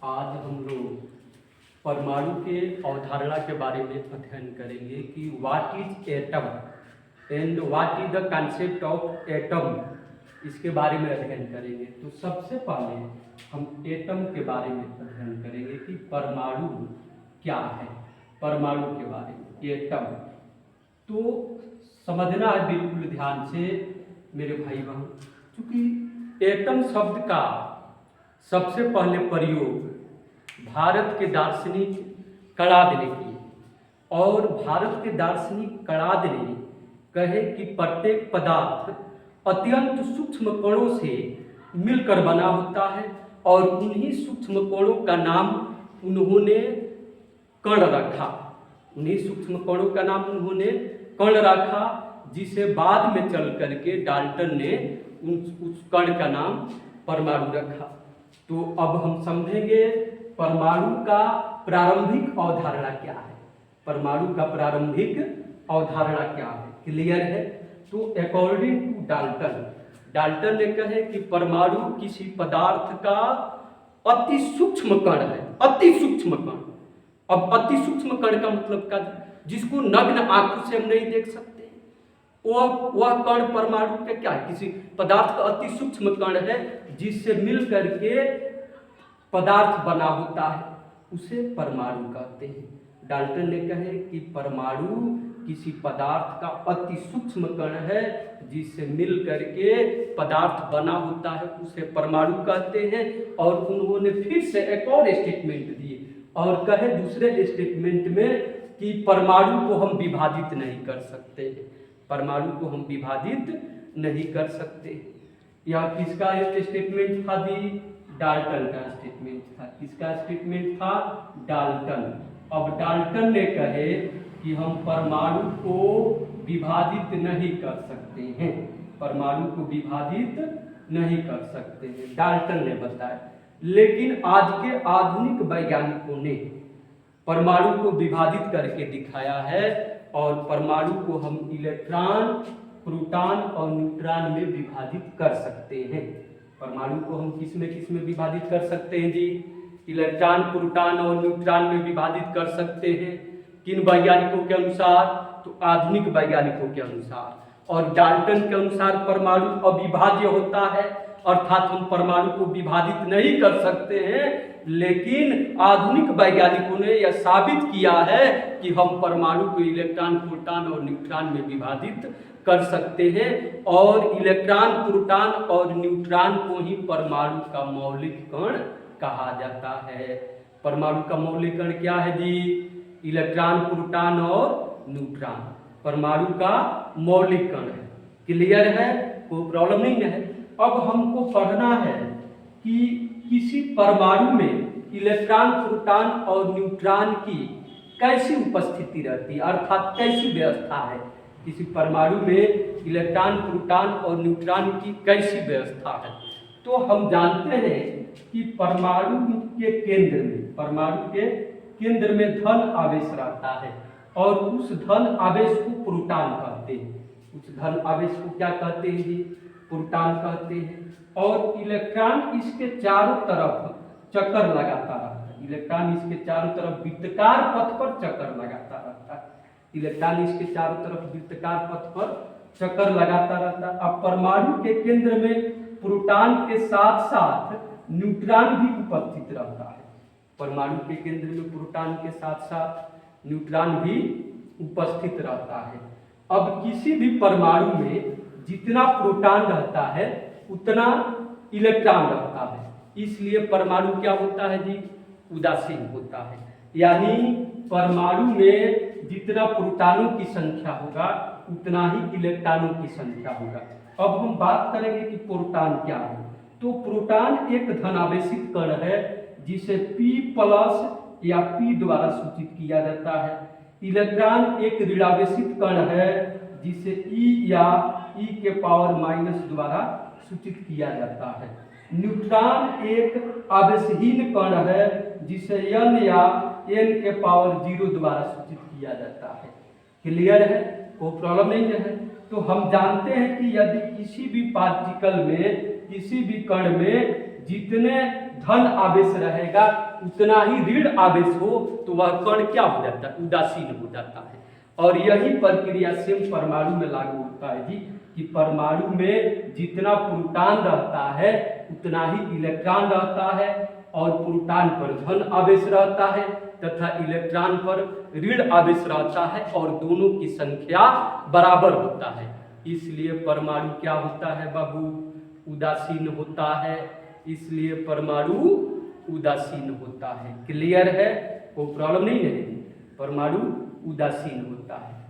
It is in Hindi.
आज हम लोग परमाणु के अवधारणा के बारे में अध्ययन करेंगे कि what is atom and what is the concept of atom, इसके बारे में अध्ययन करेंगे। तो सबसे पहले हम एटम के बारे में अध्ययन करेंगे कि परमाणु क्या है। परमाणु के बारे में एटम तो समझना है बिल्कुल ध्यान से मेरे भाई बहन, क्योंकि एटम शब्द का सबसे पहले प्रयोग भारत के दार्शनिक कणाद ने की और भारत के दार्शनिक कणाद ने कहे कि प्रत्येक पदार्थ अत्यंत सूक्ष्म कणों से मिलकर बना होता है और उन्हीं सूक्ष्म कणों का नाम उन्होंने कण रखा। उन्हीं सूक्ष्म कणों का नाम उन्होंने कण रखा, जिसे बाद में चल करके डाल्टन ने उस कण का नाम परमाणु रखा। तो अब हम समझेंगे परमाणु का प्रारंभिक अवधारणा क्या है। परमाणु का प्रारंभिक अवधारणा क्या है, क्लियर है? तो अकॉर्डिंग टू डाल्टन ने कहे कि परमाणु किसी पदार्थ का अति सूक्ष्म कण है। अति सूक्ष्म कण, अब अति सूक्ष्म कण का मतलब का जिसको नग्न आंखों से हम नहीं देख सकते, वह कण परमाणु का क्या है? किसी पदार्थ का अति सूक्ष्म कण है जिससे मिल करके पदार्थ बना होता है, उसे परमाणु कहते हैं। डाल्टन ने कहे कि परमाणु किसी पदार्थ का अति सूक्ष्म कण है जिससे मिल करके पदार्थ बना होता है, उसे परमाणु कहते हैं। और उन्होंने फिर से एक और स्टेटमेंट दिए और कहे दूसरे स्टेटमेंट में कि परमाणु को हम विभाजित नहीं कर सकते हैं। परमाणु को हम विभाजित नहीं कर सकते। यह किसका एक स्टेटमेंट था दी? डाल्टन का स्टेटमेंट था। किसका स्टेटमेंट था? डाल्टन। अब डाल्टन ने कहे कि हम परमाणु को विभाजित नहीं कर सकते हैं। परमाणु को विभाजित नहीं कर सकते हैं, डाल्टन ने बताया। लेकिन आज के आधुनिक वैज्ञानिकों ने परमाणु को विभाजित करके दिखाया है और परमाणु को हम इलेक्ट्रॉन, प्रोटॉन और न्यूट्रॉन में विभाजित कर सकते हैं। परमाणु को हम किस में विभाजित कर सकते हैं जी? इलेक्ट्रॉन, प्रोटॉन और न्यूट्रॉन में विभाजित कर सकते हैं। किन वैज्ञानिकों के अनुसार? तो आधुनिक वैज्ञानिकों के अनुसार। और डाल्टन के अनुसार परमाणु अविभाज्य होता है, अर्थात हम परमाणु को विभाजित नहीं कर सकते हैं। लेकिन आधुनिक वैज्ञानिकों ने यह साबित किया है कि हम परमाणु को इलेक्ट्रॉन, प्रोटॉन और न्यूट्रॉन में विभाजित कर सकते हैं और इलेक्ट्रॉन, प्रोटॉन और न्यूट्रॉन को ही परमाणु का मौलिक कण कहा जाता है। परमाणु का मौलिक कण क्या है जी? इलेक्ट्रॉन, प्रोटॉन और न्यूट्रॉन परमाणु का मौलिक कण है। क्लियर है? कोई प्रॉब्लम नहीं है। अब हमको पढ़ना है कि किसी परमाणु में इलेक्ट्रॉन, प्रोटॉन और न्यूट्रॉन की कैसी उपस्थिति रहती है, अर्थात कैसी व्यवस्था है। किसी परमाणु में इलेक्ट्रॉन, प्रोटॉन और न्यूट्रॉन की कैसी व्यवस्था है। तो हम जानते हैं कि परमाणु के केंद्र में धन आवेश रहता है और उस धन आवेश को प्रोटॉन कहते हैं। उस धन आवेश को क्या कहते हैं जी? प्रोटॉन कहते हैं। और इलेक्ट्रॉन इसके चारों तरफ चक्कर लगाता रहता है। इलेक्ट्रॉन इसके चारों तरफ वृत्ताकार पथ पर चक्कर लगाता रहता है। इलेक्ट्रॉन इसके चारों तरफ वृत्ताकार पथ पर चक्कर लगाता रहता है। अब परमाणु के केंद्र में प्रोटॉन के साथ साथ न्यूट्रॉन भी उपस्थित रहता है। परमाणु के केंद्र में प्रोटॉन के साथ साथ न्यूट्रॉन भी उपस्थित रहता है। अब किसी भी परमाणु में जितना प्रोटॉन रहता है उतना इलेक्ट्रॉन रहता है, इसलिए परमाणु क्या होता है जी? उदासीन होता है। यानी परमाणु में जितना प्रोटॉनों की संख्या होगा उतना ही इलेक्ट्रॉनों की संख्या होगा। अब हम बात करेंगे कि प्रोटॉन क्या है। तो प्रोटॉन एक धनावेशित कण है जिसे P+ या P द्वारा सूचित किया जाता है। इलेक्ट्रॉन एक ऋणावेशित कण है जिसे E या E⁻⁻ द्वारा सूचित किया जाता है। न्यूट्रॉन एक आवेशहीन कण है जिसे N या N⁻0 द्वारा सूचित किया जाता है। क्लियर है? कोई प्रॉब्लम नहीं है। तो हम जानते हैं कि यदि किसी भी पार्टिकल में, किसी भी कण में जितने धन आवेश रहेगा उतना ही ऋण आवेश हो तो वह कण क्या हो जाता है, उदासीन हो जाता है। और यही प्रक्रिया सेम परमाणु में लागू होता है जी, कि परमाणु में जितना प्रोटॉन रहता है उतना ही इलेक्ट्रॉन रहता है, और प्रोटॉन पर धन आवेश रहता है तथा इलेक्ट्रॉन पर ऋण आवेश रहता है, और दोनों की संख्या बराबर होता है। इसलिए परमाणु क्या होता है बाबू, उदासीन होता है। इसलिए परमाणु उदासीन होता है। क्लियर है, कोई प्रॉब्लम नहीं है, परमाणु उदासीन होता है।